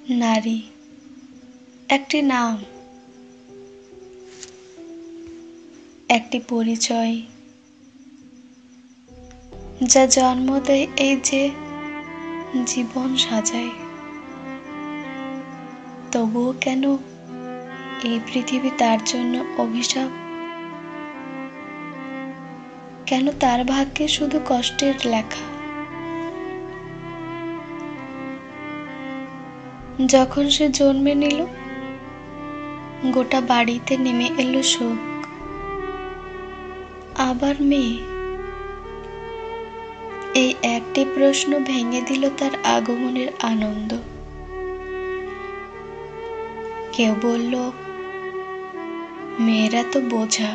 নারী একটি নাম, একটি পরিচয়, যা জন্ম দেয় এই যে জীবন সাজায়। তবুও কেন এই পৃথিবী তার জন্য অভিশাপ? কেন তার ভাগ্যে শুধু কষ্টের লেখা? যখন সে জন্মে নিল, গোটা বাড়িতে নেমে এলো শোক। আবার মেয়ে, এই একটি প্রশ্ন ভেঙে দিল তার আগমনের আনন্দ। কেউ বলল, মেয়েরা তো বোঝা,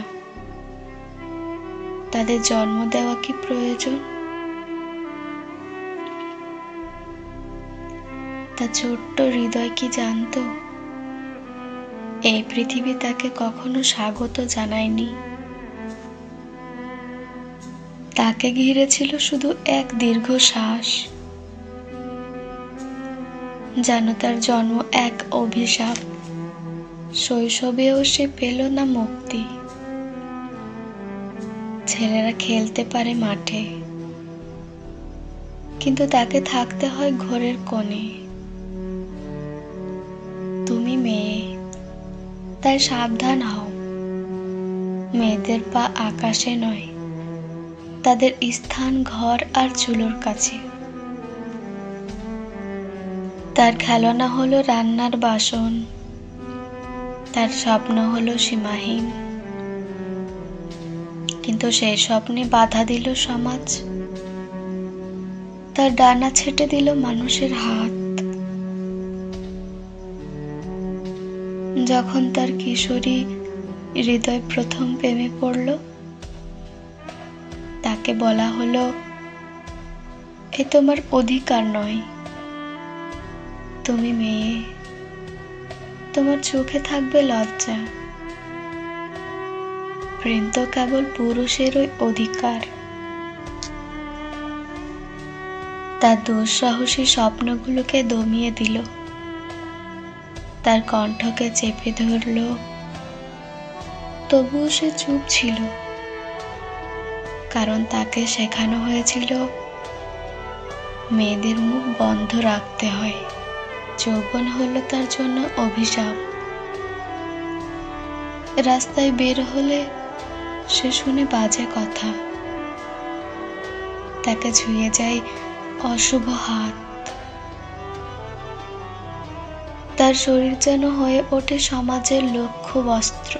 তাদের জন্ম দেওয়া কি প্রয়োজন? তার ছোট্ট হৃদয় কি জানতো এই পৃথিবী তাকে কখনো স্বাগত জানায়নি? তাকে ঘিরে ছিল শুধু এক দীর্ঘশ্বাস, যেন তার জন্ম এক অভিশাপ। শৈশবেও সে পেল না মুক্তি। ছেলেরা খেলতে পারে মাঠে, কিন্তু তাকে থাকতে হয় ঘরের কোণে। তুমি মেয়ে, তাই সাবধান হও। মেয়েদের পা আকাশে নয়, তাদের স্থান ঘর আর চুলোর কাছে। তার খেলনা হলো রান্নার বাসন, তার স্বপ্ন হলো সীমাহীন। কিন্তু সেই স্বপ্নে বাধা দিল সমাজ, তার ডানা ছেটে দিল মানুষের হাত। যখন তার কিশোরী হৃদয় প্রথম প্রেমে পড়ল, তাকে বলা হলো, এ তোমার অধিকার নয়। তুমি মেয়ে, তোমার চোখে থাকবে লজ্জা। প্রেম তো কেবল পুরুষেরই অধিকার। তার দুঃসাহসী স্বপ্নগুলোকে দমিয়ে দিল, তার কণ্ঠকে চেপে ধরল। তবুও সে চুপ ছিল, কারণ তাকে শেখানো হয়েছিল মেয়েদের মুখ বন্ধ রাখতে হয়। যৌবন হলো তার জন্য অভিশাপ। রাস্তায় বের হলে সে শুনে বাজে কথা, তাকে ছুঁয়ে যায় অশুভ হাত। তার শরীর যেন হয়ে ওঠে সমাজের লক্ষ্যবস্ত্র।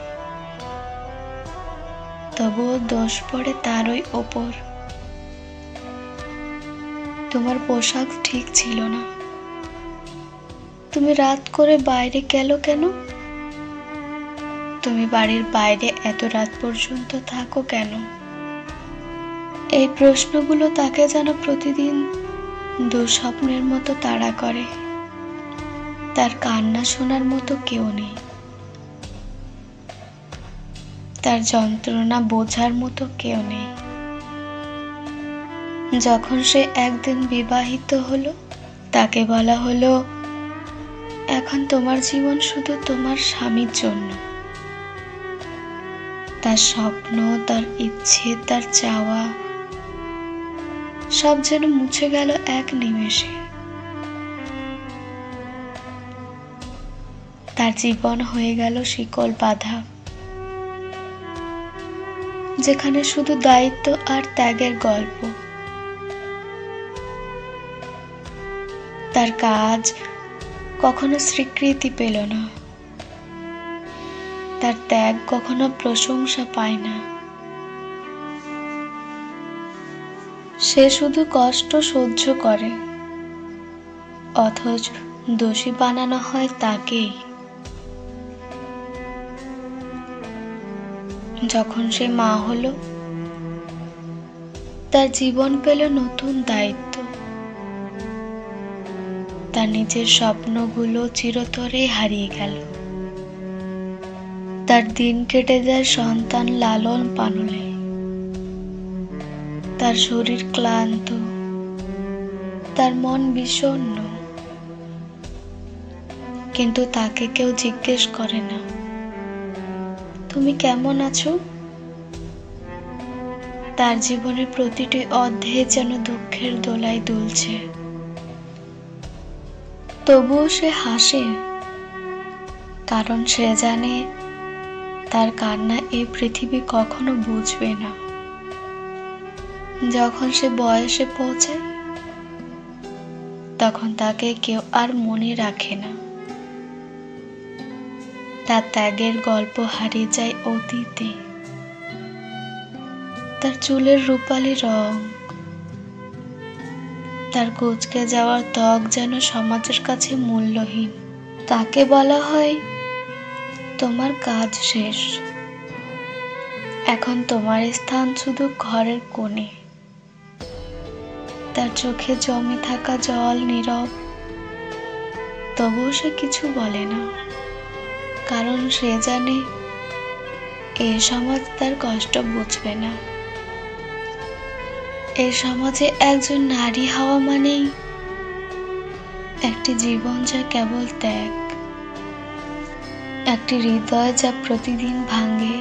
তবুও দোষ পড়ে তারই ওপর। তোমার পোশাক ঠিক ছিল না, তুমি রাত করে বাইরে গেল কেন? তুমি বাড়ির বাইরে এত রাত পর্যন্ত থাকো কেন? এই প্রশ্নগুলো তাকে যেন প্রতিদিন দুঃস্বপ্নের মতো তাড়া করে। তার কান্না শোনার মতো কেউ নেই, তার যন্ত্রণা বোঝার মতো কেউ নেই। যখন সে একদিন বিবাহিত হলো, তাকে বলা হলো, এখন তোমার জীবন শুধু তোমার স্বামীর জন্য। তার স্বপ্ন, তার ইচ্ছে, তার চাওয়া সব যেন মুছে গেল এক নিমেষে। তার জীবন হয়ে গেল শিকল বাঁধা, যেখানে শুধু দায়িত্ব আর ত্যাগের গল্প। তার কাজ কখনো স্বীকৃতি পেল না, তার ত্যাগ কখনো প্রশংসা পায় না। সে শুধু কষ্ট সহ্য করে, অথচ দোষী বানানো হয় তাকেই। যখন সে মা হলো, তার জীবন পেল নতুন দায়িত্ব। তার নিজের স্বপ্নগুলো চিরতরে হারিয়ে গেল। তার দিন কেটে যায় সন্তান লালন পালনে। তার শরীর ক্লান্ত, তার মন বিষণ্ণ। কিন্তু তাকে কেউ জিজ্ঞেস করে না তুমি কেমন আছো। তার জীবনের প্রতিটি অধ্যায়ে যেন দুঃখের দোলায় দুলছে, তবুও সে হাসে, কারণ সে জানে তার কান্না এই পৃথিবী কখনো বুঝবে না। যখন সে বয়সে পৌঁছায় তখন তাকে কেউ আর মনে রাখে না। তার ত্যাগের গল্প হারিয়ে যায় অতীতে। তার চুলের রূপালী রং, তার কুঁচকে যাওয়ার ত্বক যেন সমাজের কাছে মূল্যহীন। তাকে বলা হয় তোমার কাজ শেষ, এখন তোমার স্থান শুধু ঘরের কোণে। তার চোখে জমে থাকা জল নীরব, তবুও সে কিছু বলে না, কারণ সে জানে এই সমাজ তার কষ্ট বুঝবে না। এই সমাজে একজন নারী হওয়া মানেই একটি জীবন যা কেবল ত্যাগ, একটি হৃদয় যা প্রতিদিন ভাঙে,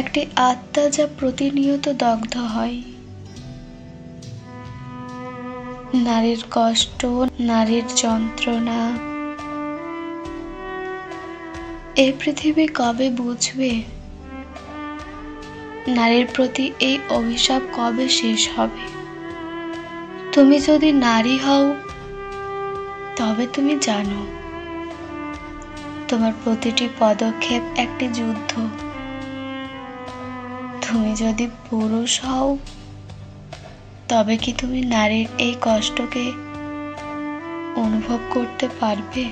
একটি আত্মা যা প্রতিনিয়ত দগ্ধ হয়। নারীর কষ্ট, নারীর যন্ত্রণা এই পৃথিবী কবে বুঝবে? নারীর প্রতি এই অভিশাপ কবে শেষ হবে? তুমি যদি নারী হও তবে তুমি জানো তোমার প্রতিটি পদক্ষেপ একটি যুদ্ধ। তুমি যদি পুরুষ হও তবে কি তুমি নারীর এই কষ্টকে অনুভব করতে পারবে?